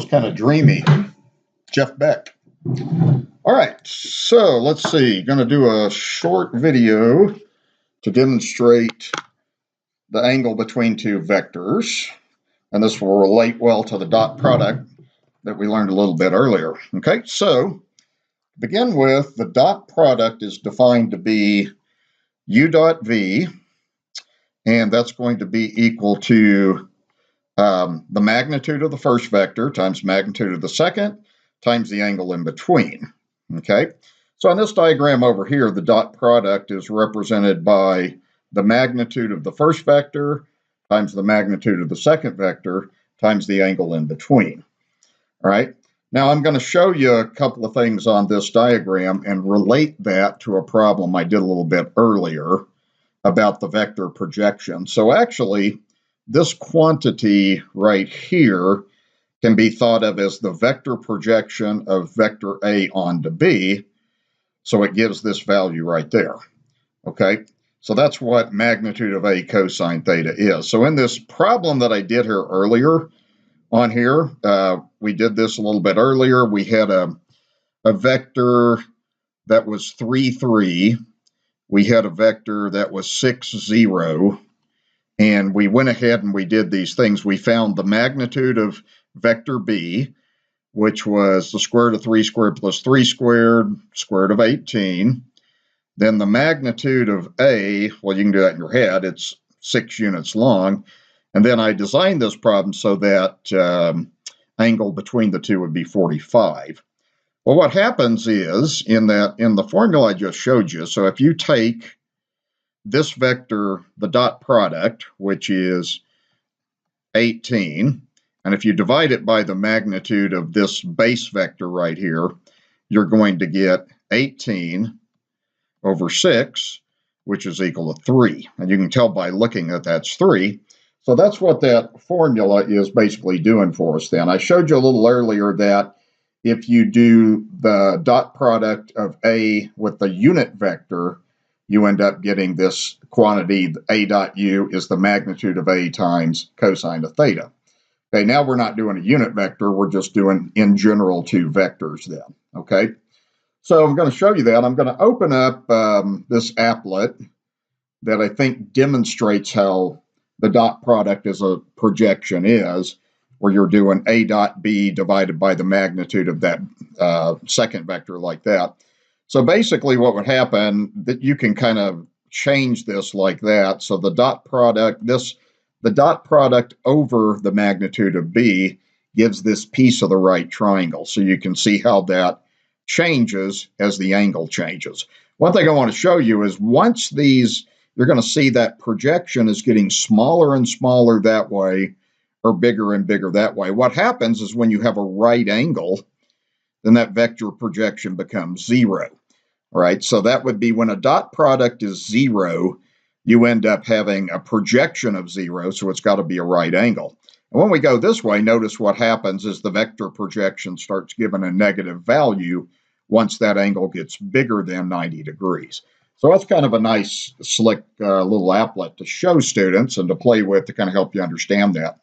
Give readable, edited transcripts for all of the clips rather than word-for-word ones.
was kind of dreamy. Jeff Beck. All right, so let's see. Going to do a short video to demonstrate the angle between two vectors. And this will relate well to the dot product that we learned a little bit earlier. Okay, so to begin with, the dot product is defined to be u dot v, and that's going to be equal to the magnitude of the first vector times magnitude of the second times the angle in between. Okay, so on this diagram over here, the dot product is represented by the magnitude of the first vector times the magnitude of the second vector times the angle in between. All right, now I'm going to show you a couple of things on this diagram and relate that to a problem I did a little bit earlier about the vector projection. So actually, this quantity right here can be thought of as the vector projection of vector A onto B. So it gives this value right there. Okay, so that's what magnitude of A cosine theta is. So in this problem that I did here earlier on here, we did this a little bit earlier. We had a vector that was 3, 3. We had a vector that was 6, 0. And we went ahead and we did these things. We found the magnitude of vector B, which was the square root of 3 squared plus 3 squared, square root of 18. Then the magnitude of A, well, you can do that in your head. It's 6 units long. And then I designed this problem so that angle between the two would be 45. Well, what happens is in the formula I just showed you, so if you take this vector, the dot product, which is 18, and if you divide it by the magnitude of this base vector right here, you're going to get 18 over 6, which is equal to 3. And you can tell by looking that that's 3. So that's what that formula is basically doing for us then. I showed you a little earlier that if you do the dot product of A with the unit vector, you end up getting this quantity, A dot U is the magnitude of A times cosine of theta. Okay, now we're not doing a unit vector, we're just doing in general two vectors then, okay? So I'm going to show you that. I'm going to open up this applet that I think demonstrates how the dot product as a projection is, where you're doing A dot B divided by the magnitude of that second vector like that. So basically what would happen, that you can kind of change this like that. So the dot product, the dot product over the magnitude of B gives this piece of the right triangle. So you can see how that changes as the angle changes. One thing I want to show you is once these, you're going to see that projection is getting smaller and smaller that way, or bigger and bigger that way. What happens is when you have a right angle, then that vector projection becomes 0. All right, so that would be when a dot product is 0, you end up having a projection of 0, so it's got to be a right angle. And when we go this way, notice what happens is the vector projection starts giving a negative value once that angle gets bigger than 90 degrees. So that's kind of a nice, slick little applet to show students and to play with to kind of help you understand that.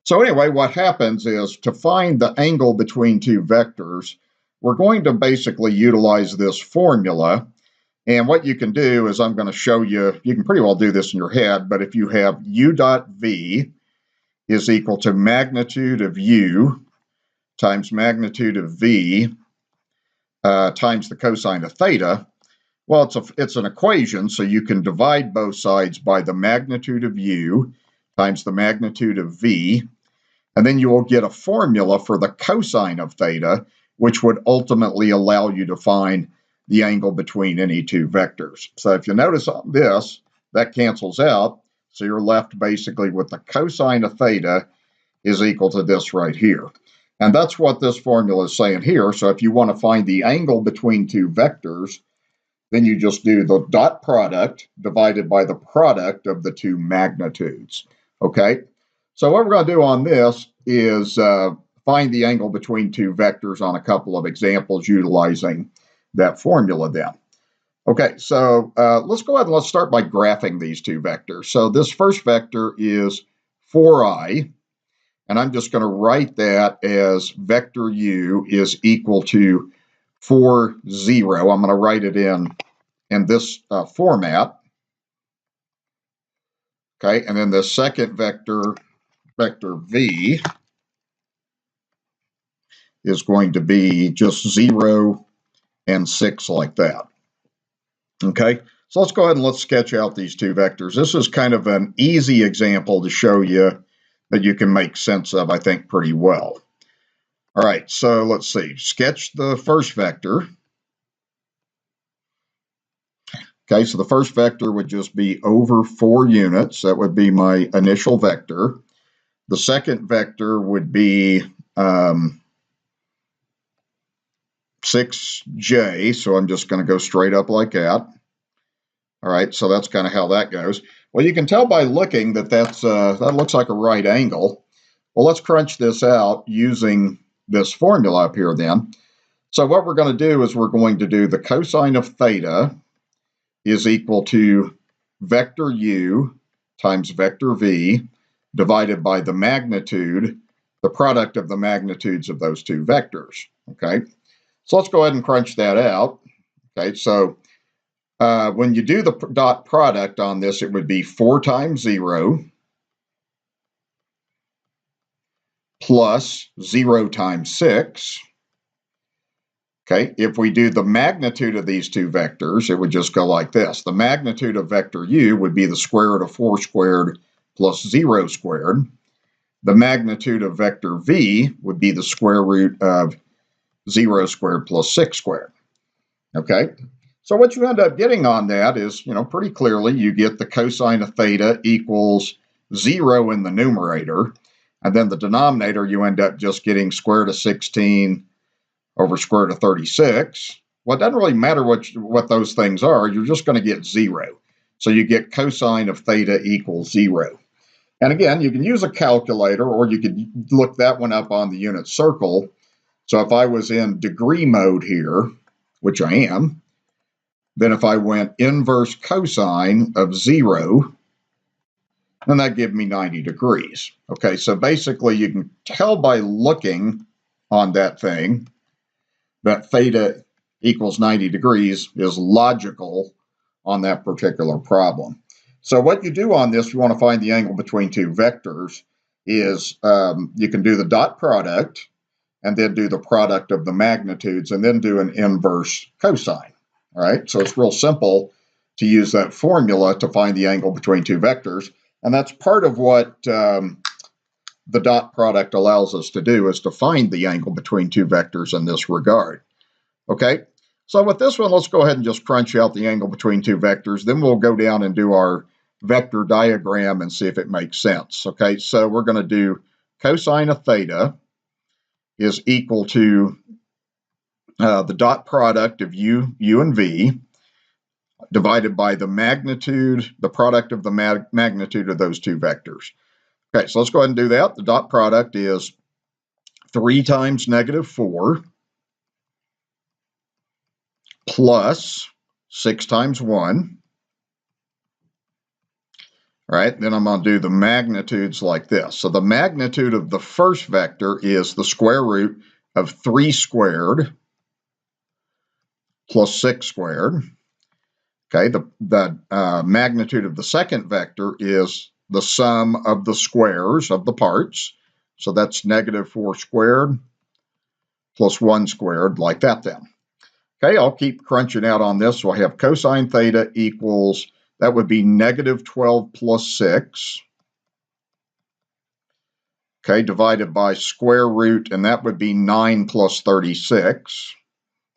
So anyway, what happens is to find the angle between two vectors, we're going to basically utilize this formula. And what you can do is I'm going to show you, you can pretty well do this in your head, but if you have u dot v is equal to magnitude of u times magnitude of v times the cosine of theta, well, it's an equation, so you can divide both sides by the magnitude of u times the magnitude of v, and then you will get a formula for the cosine of theta, which would ultimately allow you to find the angle between any two vectors. So if you notice on this, that cancels out, so you're left basically with the cosine of theta is equal to this right here. And that's what this formula is saying here. So if you want to find the angle between two vectors, then you just do the dot product divided by the product of the two magnitudes. Okay, so what we're going to do on this is find the angle between two vectors on a couple of examples utilizing that formula then. Okay, so let's go ahead and let's start by graphing these two vectors. So this first vector is 4i, and I'm just going to write that as vector u is equal to 4, 0. I'm going to write it in this format. Okay, and then the second vector, vector v, is going to be just 0 and 6 like that. Okay, so let's go ahead and let's sketch out these two vectors. This is kind of an easy example to show you that you can make sense of, I think, pretty well. All right, so let's see. Sketch the first vector. Okay, so the first vector would just be over 4 units. That would be my initial vector. The second vector would be 6j, so I'm just going to go straight up like that. All right, so that's kind of how that goes. Well, you can tell by looking that that looks like a right angle. Well, let's crunch this out using this formula up here then. So what we're going to do is we're going to do the cosine of theta is equal to vector u times vector v divided by the magnitude, the product of the magnitudes of those two vectors. Okay, so let's go ahead and crunch that out. Okay, so when you do the dot product on this, it would be 4 times 0 plus 0 times 6. Okay, if we do the magnitude of these two vectors, it would just go like this. The magnitude of vector u would be the square root of 4 squared plus 0 squared. The magnitude of vector v would be the square root of 0 squared plus 6 squared. Okay, so what you end up getting on that is, pretty clearly you get the cosine of theta equals 0 in the numerator, and then the denominator you end up just getting square root of 16 over square root of 36. Well, it doesn't really matter what those things are. You're just going to get 0. So you get cosine of theta equals 0. And again, you can use a calculator, or you could look that one up on the unit circle. So if I was in degree mode here, which I am, then if I went inverse cosine of 0, then that gives me 90 degrees. Okay, so basically you can tell by looking on that thing that theta equals 90 degrees is logical on that particular problem. So what you do on this, you want to find the angle between two vectors, is you can do the dot product and then do the product of the magnitudes and then do an inverse cosine. All right, so it's real simple to use that formula to find the angle between two vectors. And that's part of what the dot product allows us to do, is to find the angle between two vectors in this regard. Okay, so with this one, let's go ahead and just crunch out the angle between two vectors. Then we'll go down and do our vector diagram and see if it makes sense. Okay, so we're going to do cosine of theta is equal to the dot product of u and v divided by the magnitude, the product of the magnitude of those two vectors. Okay, so let's go ahead and do that. The dot product is 3 times negative 4 plus 6 times 1. All right, then I'm going to do the magnitudes like this. So the magnitude of the first vector is the square root of 3 squared plus 6 squared. Okay, the magnitude of the second vector is the sum of the squares of the parts. So that's negative 4 squared plus 1 squared, like that then. Okay, I'll keep crunching out on this. So I have cosine theta equals, that would be negative 12 plus 6. Okay, divided by square root, and that would be 9 plus 36.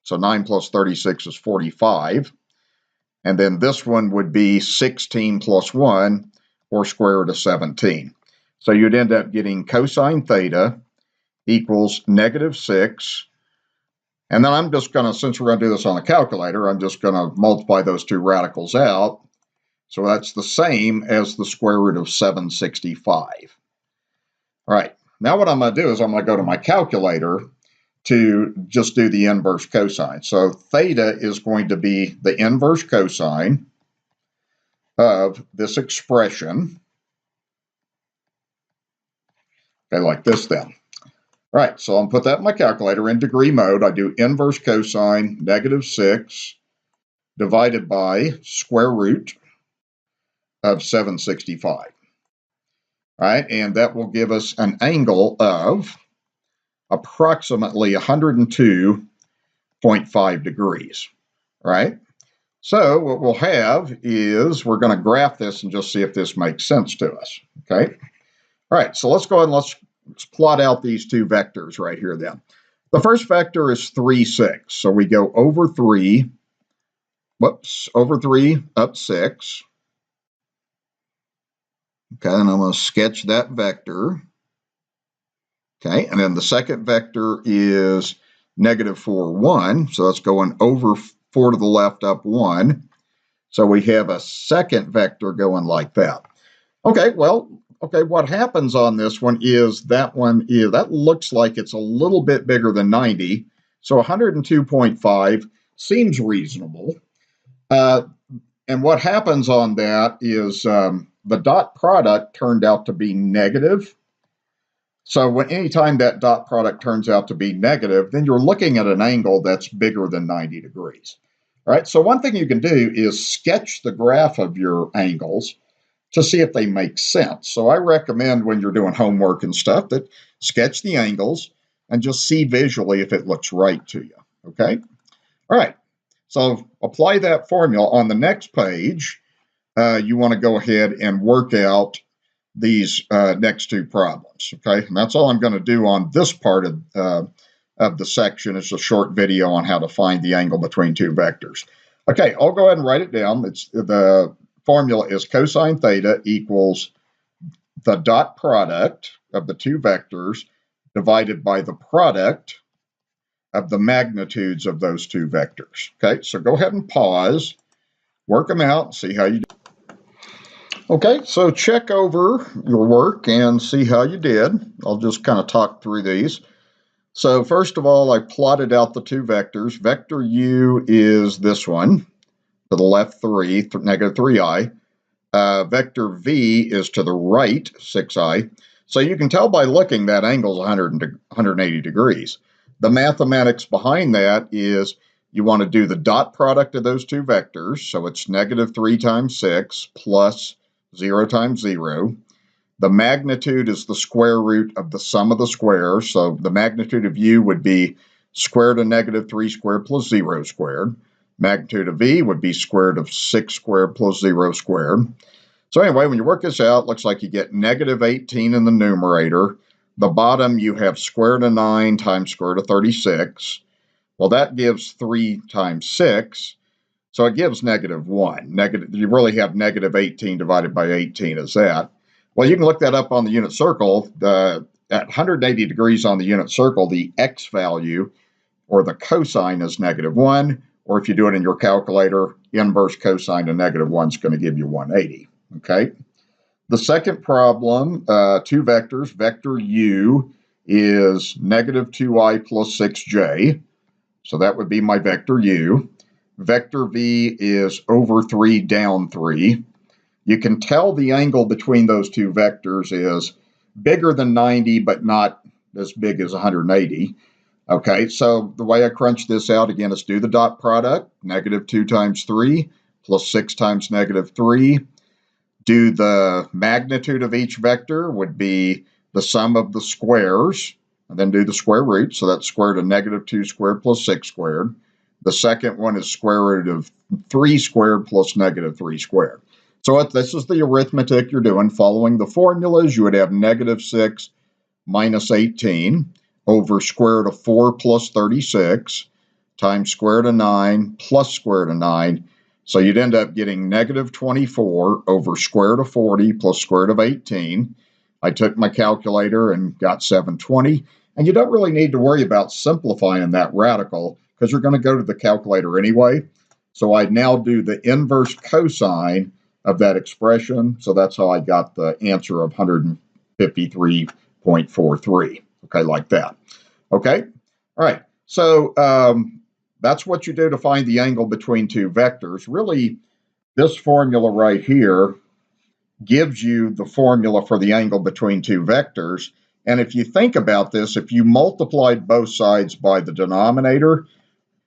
So 9 plus 36 is 45. And then this one would be 16 plus 1, or square root of 17. So you'd end up getting cosine theta equals negative 6. And then I'm just going to, since we're going to do this on the calculator, I'm just going to multiply those two radicals out. So that's the same as the square root of 765. All right, now what I'm going to do is I'm going to go to my calculator to just do the inverse cosine. So theta is going to be the inverse cosine of this expression. Okay, like this then. All right, so I'll put that in my calculator in degree mode. I do inverse cosine -6 divided by square root of 765. All right, and that will give us an angle of approximately 102.5 degrees. All right, so what we'll have is we're going to graph this and just see if this makes sense to us. Okay, all right, so let's go ahead and let's plot out these two vectors right here then. The first vector is 3, 6. So we go over 3, over 3 up 6. Okay, and I'm going to sketch that vector. Okay, and then the second vector is -4, 1. So that's going over 4 to the left up 1. So we have a second vector going like that. Okay, well, okay, what happens on this one is that looks like it's a little bit bigger than 90. So 102.5 seems reasonable. And what happens on that is the dot product turned out to be negative. So anytime that dot product turns out to be negative, then you're looking at an angle that's bigger than 90 degrees. All right, so one thing you can do is sketch the graph of your angles to see if they make sense. So I recommend when you're doing homework and stuff that sketch the angles and just see visually if it looks right to you, okay? All right, so apply that formula. On the next page, you want to go ahead and work out these next two problems, okay? And that's all I'm going to do on this part of the section. It's a short video on how to find the angle between two vectors. Okay, I'll go ahead and write it down. The formula is cosine theta equals the dot product of the two vectors divided by the product of the magnitudes of those two vectors. Okay, so go ahead and pause, work them out, and see how you do. Okay, so check over your work and see how you did. I'll just kind of talk through these. So first of all, I plotted out the two vectors. Vector u is this one, to the left 3, -3i. Vector v is to the right 6i. So you can tell by looking that angle is 180 degrees. The mathematics behind that is you want to do the dot product of those two vectors. So it's -3 times 6 plus 0 times 0. The magnitude is the square root of the sum of the squares. So the magnitude of u would be square root of -3 squared plus 0 squared. Magnitude of v would be square root of 6 squared plus 0 squared. So anyway, when you work this out, it looks like you get -18 in the numerator. The bottom, you have square root of 9 times square root of 36. Well, that gives 3 times 6. So it gives -1. You really have -18 divided by 18 is that. Well, you can look that up on the unit circle. At 180 degrees on the unit circle, the x value, or the cosine, is -1. Or if you do it in your calculator, inverse cosine of -1 is going to give you 180. Okay. The second problem, two vectors. Vector u is -2i plus 6j. So that would be my vector u. Vector v is over 3 down 3. You can tell the angle between those two vectors is bigger than 90, but not as big as 180. Okay, so the way I crunch this out, again, is do the dot product, -2 times 3 plus 6 times -3. Do the magnitude of each vector would be the sum of the squares, and then do the square root. So that's square root of -2 squared plus 6 squared. The second one is square root of 3 squared plus -3 squared. So this is the arithmetic you're doing. Following the formulas, you would have -6 minus 18 over square root of 4 plus 36 times square root of 9 plus square root of 9. So you'd end up getting -24 over square root of 40 plus square root of 18. I took my calculator and got 720. And you don't really need to worry about simplifying that radical because you're going to go to the calculator anyway. So I now do the inverse cosine of that expression. So that's how I got the answer of 153.43. Okay, like that. Okay, all right. So that's what you do to find the angle between two vectors. Really, this formula right here gives you the formula for the angle between two vectors. And if you think about this, if you multiplied both sides by the denominator,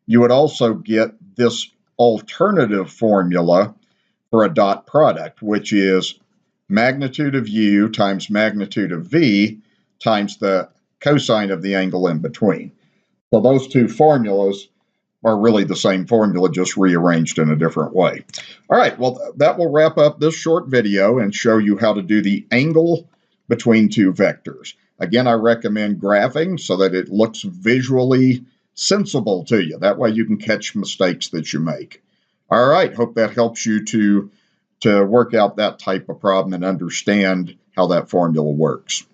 you would also get this alternative formula for a dot product, which is magnitude of u times magnitude of v times the cosine of the angle in between. So those two formulas are really the same formula, just rearranged in a different way. All right, well, that will wrap up this short video and show you how to do the angle between two vectors. Again, I recommend graphing so that it looks visually sensible to you. That way you can catch mistakes that you make. All right, hope that helps you to work out that type of problem and understand how that formula works.